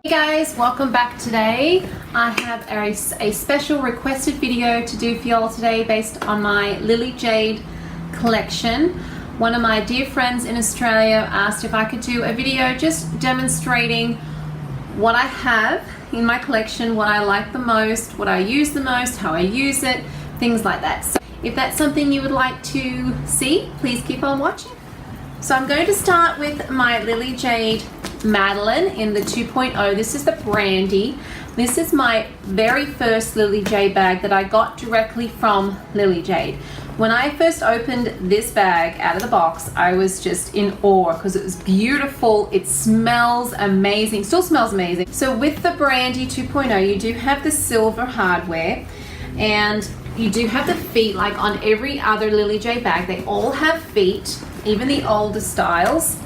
Hey guys, welcome back. Today I have a special requested video to do for y'all today based on my Lily Jade collection. One of my dear friends in Australia asked if I could do a video just demonstrating what I have in my collection, what I like the most, what I use the most, how I use it, things like that. So if that's something you would like to see, please keep on watching. So I'm going to start with my Lily Jade Madeleine in the 2.0. This is the Brandy. This is my very first Lily Jade bag that I got directly from Lily Jade. When I first opened this bag out of the box, I was just in awe because it was beautiful. It smells amazing, still smells amazing. So with the Brandy 2.0, you do have the silver hardware and you do have the feet like on every other Lily Jade bag. They all have feet, even the older styles.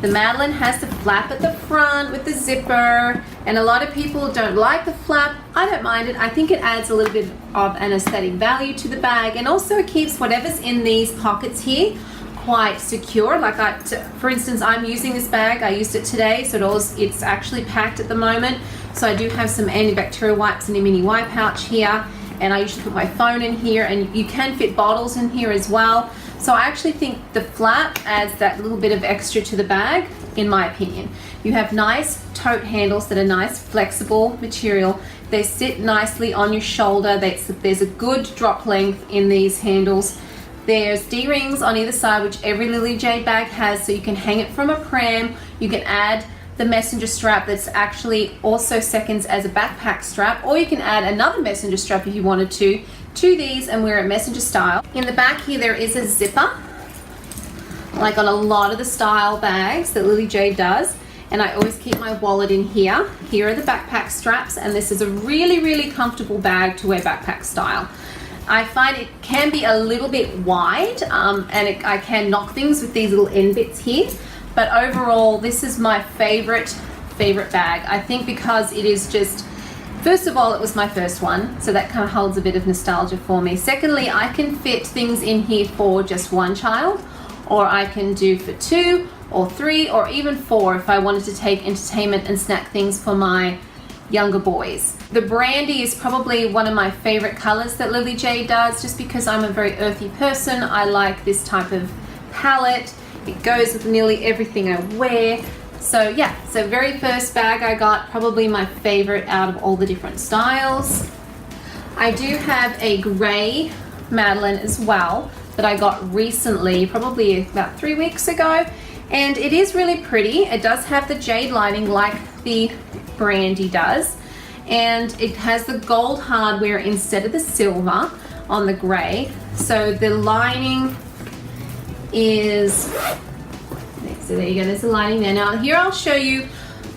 The Madeleine has the flap at the front with the zipper, and a lot of people don't like the flap. I don't mind it. I think it adds a little bit of an aesthetic value to the bag, and also keeps whatever's in these pockets here quite secure. Like for instance, I'm using this bag. I used it today, so it's actually packed at the moment. So I do have some antibacterial wipes and a mini wipe pouch here, and I usually put my phone in here, and you can fit bottles in here as well. So I actually think the flap adds that little bit of extra to the bag, in my opinion. You have nice tote handles that are nice, flexible material. They sit nicely on your shoulder. There's a good drop length in these handles. There's D-rings on either side, which every Lily Jade bag has, so you can hang it from a pram. You can add the messenger strap that's actually also seconds as a backpack strap, or you can add another messenger strap if you wanted to these and wear it messenger style. In the back here there is a zipper, like on a lot of the style bags that Lily Jade does, and I always keep my wallet in here. Here are the backpack straps, and this is a really comfortable bag to wear backpack style. I find it can be a little bit wide and I can knock things with these little end bits here, but overall this is my favorite bag. I think because it is just, first of all, it was my first one, so that kind of holds a bit of nostalgia for me. Secondly, I can fit things in here for just one child, or I can do for 2 or 3 or even 4 if I wanted to take entertainment and snack things for my younger boys. The Brandy is probably one of my favorite colors that Lily Jade does, just because I'm a very earthy person. I like this type of palette. It goes with nearly everything I wear. So yeah, so very first bag I got, probably my favorite out of all the different styles. I do have a gray Madeleine as well that I got recently, probably about 3 weeks ago, and it is really pretty. It does have the jade lining like the Brandy does, and it has the gold hardware instead of the silver on the gray. So the lining is, so there you go, there's the lining there. Now here I'll show you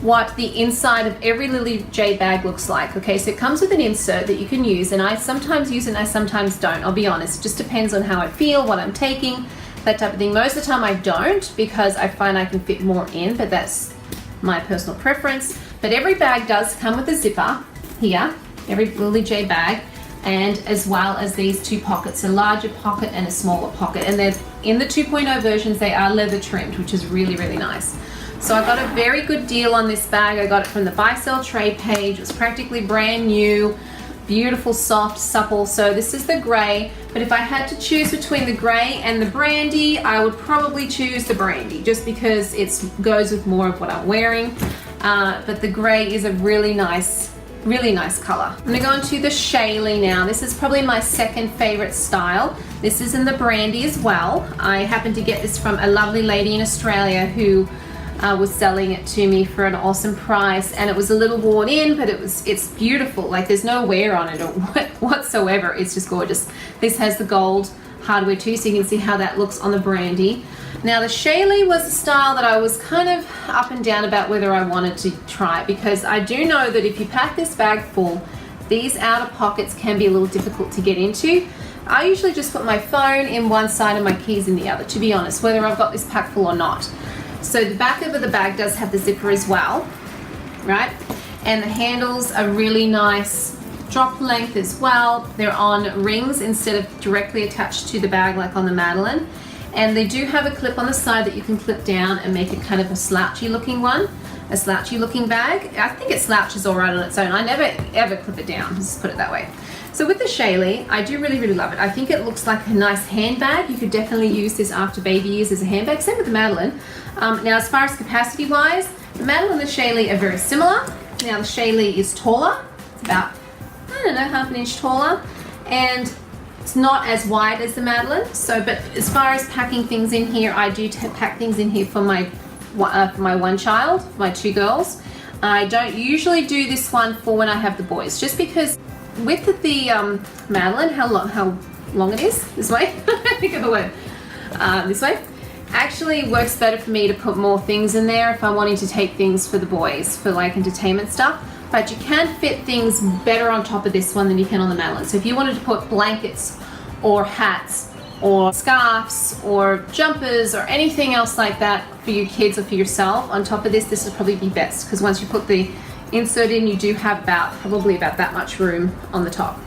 what the inside of every Lily Jade bag looks like. Okay, so it comes with an insert that you can use, and I sometimes use it and I sometimes don't. I'll be honest, it just depends on how I feel, what I'm taking, that type of thing. Most of the time I don't, because I find I can fit more in, but that's my personal preference. But every bag does come with a zipper here, every Lily Jade bag, and as well as these 2 pockets, a larger pocket and a smaller pocket. And they're in the 2.0 versions, they are leather trimmed, which is really nice. So I got a very good deal on this bag. I got it from the buy sell trade page. It was practically brand new, beautiful, soft, supple. So this is the gray, but if I had to choose between the gray and the Brandy, I would probably choose the Brandy, just because it goes with more of what I'm wearing. But the gray is a really nice color. I'm gonna go into the Shaylee now. This is probably my second favorite style. This is in the Brandy as well. I happened to get this from a lovely lady in Australia who was selling it to me for an awesome price, and it was a little worn in, but it's beautiful. Like, there's no wear on it or whatsoever. It's just gorgeous. This has the gold hardware too, so you can see how that looks on the Brandy. Now the Shaylee was a style that I was kind of up and down about whether I wanted to try, because I do know that if you pack this bag full, these outer pockets can be a little difficult to get into. I usually just put my phone in one side and my keys in the other, to be honest, whether I've got this pack full or not. So the back of the bag does have the zipper as well, right? And the handles are really nice drop length as well. They're on rings instead of directly attached to the bag like on the Madeleine. And they do have a clip on the side that you can clip down and make it kind of a slouchy looking one. a slouchy looking bag. I think it slouches all right on its own. I never ever clip it down, just put it that way. So with the Shaylee, I do really, really love it. I think it looks like a nice handbag. You could definitely use this after baby years as a handbag. Same with the Madeleine. Now as far as capacity wise, the Madeleine and the Shaylee are very similar. Now the Shaylee is taller. It's about, I don't know, half an inch taller. And it's not as wide as the Madeleine. So, but as far as packing things in here, I do pack things in here for my one child, my 2 girls. I don't usually do this one for when I have the boys, just because with the Madeleine, how long it is, this way, think of the word, this way, actually works better for me to put more things in there if I'm wanting to take things for the boys, for like entertainment stuff. But you can fit things better on top of this one than you can on the Madeleine. So if you wanted to put blankets or hats or scarves or jumpers or anything else like that for your kids or for yourself on top of this, this would probably be best, because once you put the insert in, you do have probably about that much room on the top.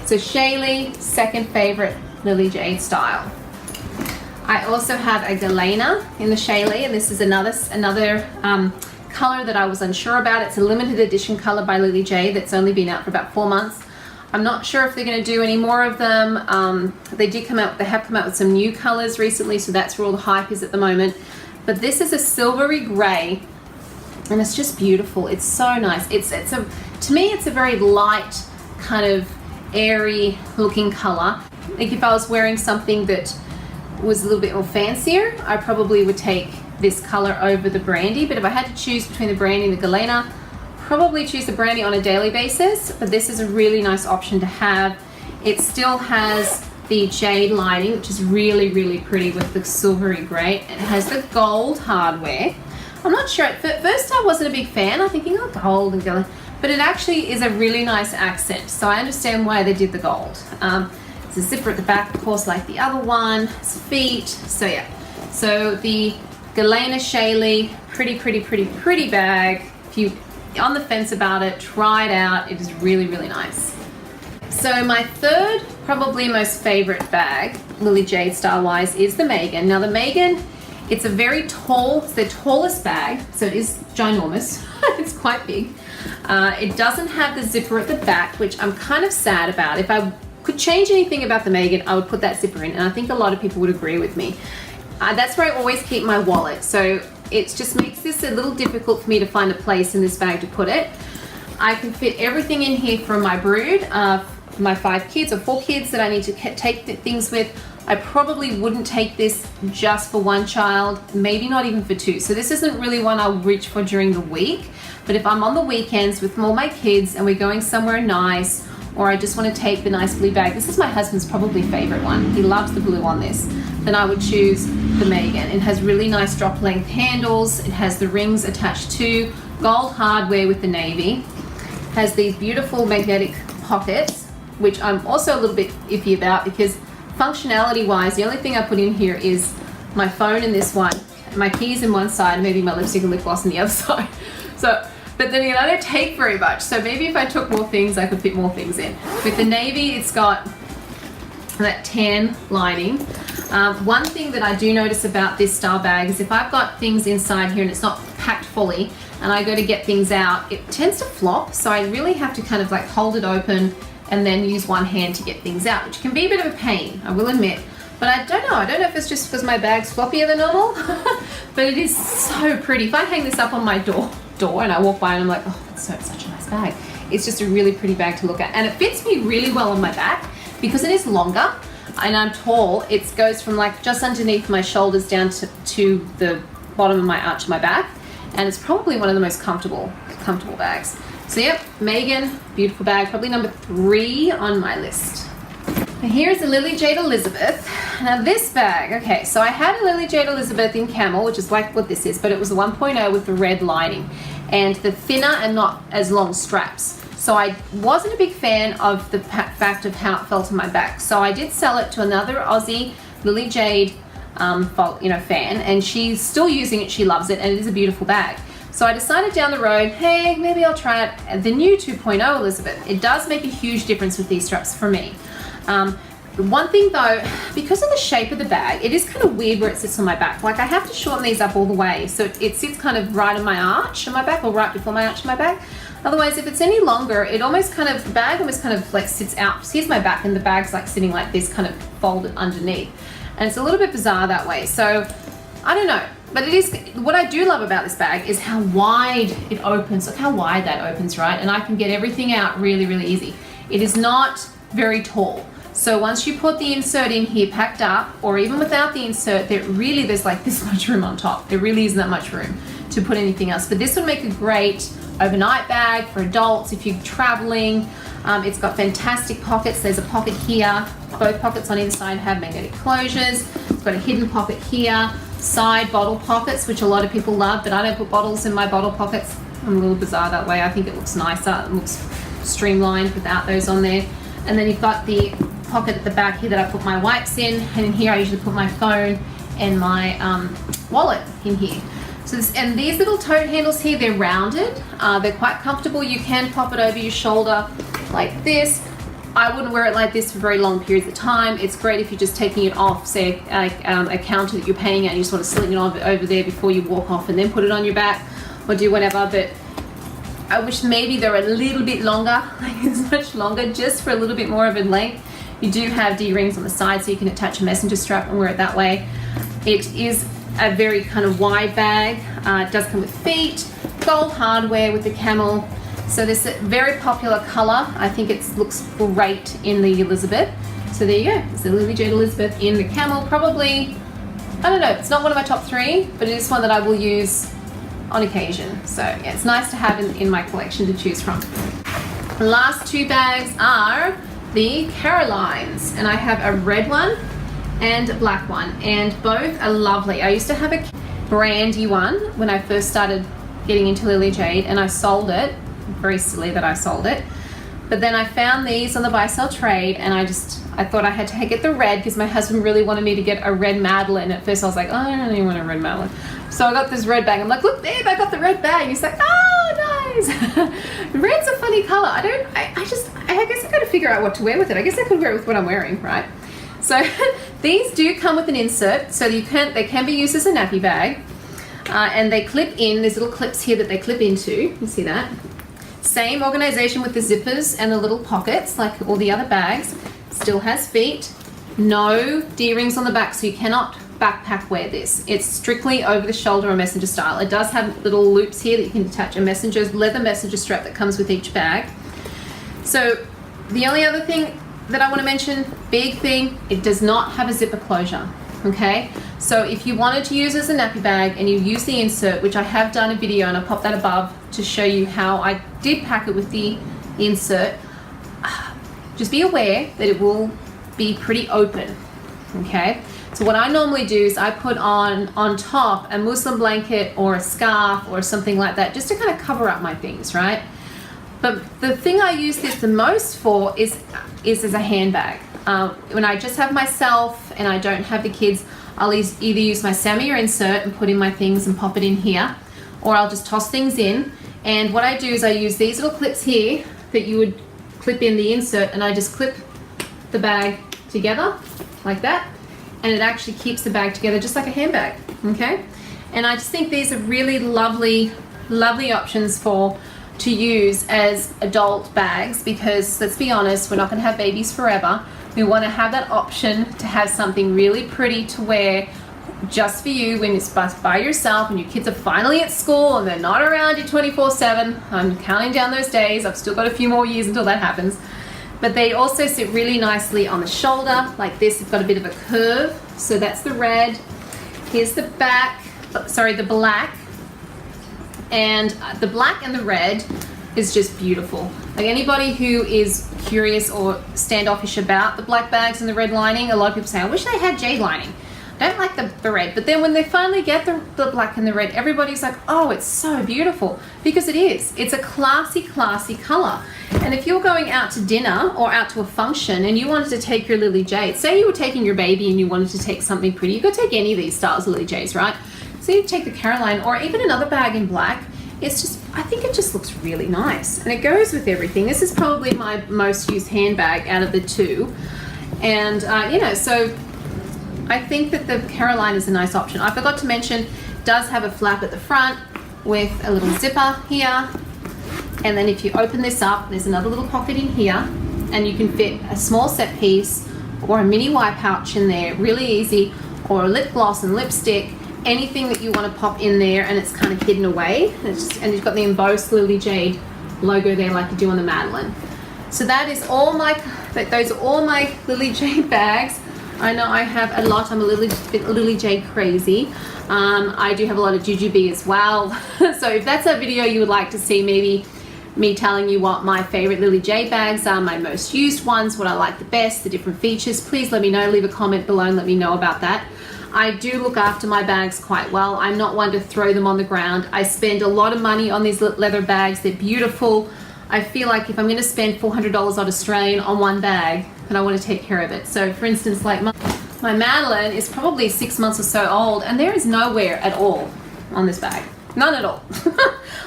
So Shaylee, second favorite Lily Jade style. I also have a Delana in the Shaylee, and this is another color that I was unsure about. It's a limited edition color by Lily Jade that's only been out for about 4 months. I'm not sure if they're going to do any more of them. They have come out with some new colors recently, so that's where all the hype is at the moment. But this is a silvery gray, and it's just beautiful. It's so nice. To me, it's a very light, kind of airy looking color. Like if I was wearing something that was a little bit more fancier, I probably would take this color over the Brandy. But if I had to choose between the Brandy and the Delana, probably choose the Brandy on a daily basis. But this is a really nice option to have. It still has the jade lining, which is really, really pretty with the silvery gray. It has the gold hardware. I'm not sure, at first I wasn't a big fan. I'm thinking, oh, gold and gold, but it actually is a really nice accent. So I understand why they did the gold. It's a zipper at the back, of course, like the other one. It's feet, so yeah. So the Delana Shaylee, pretty bag. If you're on the fence about it, try it out. It is really, really nice. So my third, probably most favorite bag, Lily Jade style wise, is the Megan. Now the Megan, it's a very tall, it's the tallest bag, so it is ginormous. It's quite big. It doesn't have the zipper at the back, which I'm kind of sad about. If I could change anything about the Megan, I would put that zipper in, and I think a lot of people would agree with me. That's where I always keep my wallet, so it just makes this a little difficult for me to find a place in this bag to put it. I can fit everything in here from my brood, my 5 kids or 4 kids that I need to take things with. I probably wouldn't take this just for one child, maybe not even for 2. So this isn't really one I'll reach for during the week, but if I'm on the weekends with all my kids and we're going somewhere nice, or I just want to take the nice blue bag, this is my husband's probably favorite one. He loves the blue on this. Then I would choose the Megan. It has really nice drop length handles. It has the rings attached to gold hardware with the navy. It has these beautiful magnetic pockets, which I'm also a little bit iffy about, because functionality wise, the only thing I put in here is my phone in this one, my keys in one side, maybe my lipstick and lip gloss on the other side. So, but then again, I don't take very much. So maybe if I took more things, I could fit more things in. With the navy, it's got that tan lining. One thing that I do notice about this style bag is if I've got things inside here and it's not packed fully, and I go to get things out, it tends to flop. So I really have to kind of like hold it open and then use one hand to get things out, which can be a bit of a pain, I will admit. But I don't know if it's just because my bag's floppier than normal, but it is so pretty. If I hang this up on my door and I walk by and I'm like, oh, that's such a nice bag. It's just a really pretty bag to look at. And it fits me really well on my back because it is longer and I'm tall. It goes from like just underneath my shoulders down to the bottom of my arch of my back. And it's probably one of the most comfortable bags. So yep, Megan, beautiful bag, probably number 3 on my list. Here's a Lily Jade Elizabeth. Now this bag, okay, so I had a Lily Jade Elizabeth in camel, which is like what this is, but it was a 1.0 with the red lining and the thinner and not as long straps. So I wasn't a big fan of the fact of how it felt on my back. So I did sell it to another Aussie Lily Jade fan, and she's still using it, she loves it, and it is a beautiful bag. So I decided down the road, hey, maybe I'll try it, the new 2.0 Elizabeth. It does make a huge difference with these straps for me. One thing though, because of the shape of the bag, it is kind of weird where it sits on my back. Like I have to shorten these up all the way so it sits kind of right on my arch on my back, or right before my arch on my back. Otherwise, if it's any longer, it almost kind of, the bag almost kind of like sits out. So here's my back and the bag's like sitting like this, kind of folded underneath. And it's a little bit bizarre that way. So I don't know, but it is, what I do love about this bag is how wide it opens. Look how wide that opens, right? And I can get everything out really, really easy. It is not very tall. So once you put the insert in here packed up, or even without the insert, there's like this much room on top. There really isn't that much room to put anything else. But this would make a great overnight bag for adults if you're traveling. It's got fantastic pockets. There's a pocket here. Both pockets on either side have magnetic closures. It's got a hidden pocket here. Side bottle pockets, which a lot of people love, but I don't put bottles in my bottle pockets. I'm a little bizarre that way. I think it looks nicer. It looks streamlined without those on there. And then you've got the pocket at the back here that I put my wipes in, and in here I usually put my phone and my wallet in here. So and these little tote handles here, they're rounded. They're quite comfortable. You can pop it over your shoulder like this. I wouldn't wear it like this for very long periods of time. It's great if you're just taking it off, say a counter that you're paying at, and you just want to sling it over there before you walk off and then put it on your back or do whatever. But I wish maybe they're a little bit longer, like it's much longer, just for a little bit more of a length. You do have D-rings on the side so you can attach a messenger strap and wear it that way. It is a very kind of wide bag. It does come with feet, gold hardware with the camel. So this is a very popular color. I think it looks great in the Elizabeth. So there you go. It's the Lily Jade Elizabeth in the camel. Probably, I don't know, it's not one of my top 3, but it is one that I will use on occasion. So yeah, it's nice to have in my collection to choose from. The last 2 bags are the Carolines, and I have a red one and a black one, and both are lovely. I used to have a Brandy one when I first started getting into Lily Jade, and I sold it. Very silly that I sold it. But then I found these on the buy sell trade, and I thought I had to get the red because my husband really wanted me to get a red Madeleine. At first I was like, oh, I don't even want a red Madeleine. So I got this red bag. I'm like, look, babe, I got the red bag. He's like, oh, nice. Red's a funny color. I guess I got to figure out what to wear with it. I guess I could wear it with what I'm wearing, right? So these do come with an insert, so they can be used as a nappy bag, and they clip in. There's little clips here that they clip into. You see that? Same organization with the zippers and the little pockets like all the other bags. Still has feet. No D-rings on the back, so you cannot backpack wear this. It's strictly over the shoulder or messenger style. It does have little loops here that you can attach a leather messenger strap that comes with each bag. So the only other thing that I want to mention, big thing, it does not have a zipper closure. Okay, so if you wanted to use it as a nappy bag and you use the insert, which I have done a video and I'll pop that above to show you how I did pack it with the insert, just be aware that it will be pretty open. Okay, so what I normally do is I put on top a muslin blanket or a scarf or something like that, just to kind of cover up my things, right? But the thing I use this the most for is as a handbag. When I just have myself and I don't have the kids, I'll either use my Sammy or insert and put in my things and pop it in here, or I'll just toss things in. And what I do is I use these little clips here that you would clip in the insert, and I just clip the bag together like that, and it actually keeps the bag together just like a handbag. Okay, and I just think these are really lovely options to use as adult bags, because let's be honest, we're not going to have babies forever. We want to have that option to have something really pretty to wear just for you when it's by yourself and your kids are finally at school and they're not around you 24/7. I'm counting down those days. I've still got a few more years until that happens. But they also sit really nicely on the shoulder like this. It's got a bit of a curve. So that's the red. Here's the the black. And the black and the red is just beautiful. Like anybody who is curious or standoffish about the black bags and the red lining, a lot of people say, I wish they had jade lining. I don't like the red. But then when they finally get the black and the red, everybody's like, oh, it's so beautiful. Because it is. It's a classy color. And if you're going out to dinner or out to a function and you wanted to take your Lily Jade, say you were taking your baby and you wanted to take something pretty, you could take any of these styles of Lily Jades, right? So you take the Caroline or even another bag in black. It's just, I think it just looks really nice. And it goes with everything. This is probably my most used handbag out of the 2. And, so I think that the Caroline is a nice option. I forgot to mention, it does have a flap at the front with a little zipper here. And then if you open this up, there's another little pocket in here, and you can fit a small set piece or a mini Y pouch in there, really easy, or a lip gloss and lipstick, anything that you want to pop in there, and it's kind of hidden away. And you've got the embossed Lily Jade logo there like you do on the Madeleine. So that is all those are all my Lily Jade bags. I know I have a lot. I'm a Lily Jade crazy. I do have a lot of Jujubee as well. So if that's a video you would like to see, maybe me telling you what my favorite Lily Jade bags are, my most used ones, what I like the best, the different features, please let me know. Leave a comment below and let me know about that. I do look after my bags quite well. I'm not one to throw them on the ground. I spend a lot of money on these leather bags. They're beautiful. I feel like if I'm going to spend $400 odd Australian on one bag, then I want to take care of it. So for instance, like my Madeleine is probably 6 months or so old, and there is no wear at all on this bag. None at all.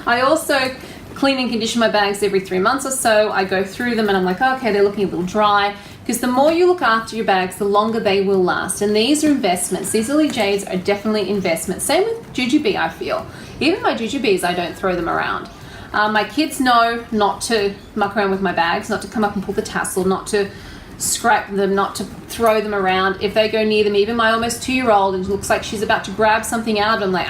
I also clean and condition my bags every 3 months or so. I go through them and I'm like, okay, they're looking a little dry. Because the more you look after your bags, the longer they will last. And these are investments. These Lily Jades are definitely investments. Same with Jujubee, I feel. Even my Jujubees, I don't throw them around. My kids know not to muck around with my bags, not to come up and pull the tassel, not to scrap them, not to throw them around. If they go near them, even my almost 2-year-old, and it looks like she's about to grab something out of them, like,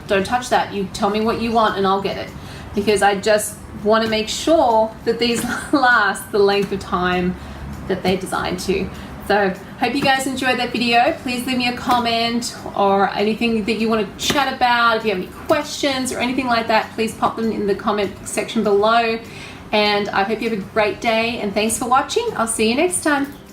don't touch that. You tell me what you want and I'll get it. Because I just want to make sure that these last the length of time that they're designed to. So hope you guys enjoyed that video. Please leave me a comment or anything that you want to chat about. If you have any questions or anything like that, please pop them in the comment section below. And I hope you have a great day, and thanks for watching. I'll see you next time.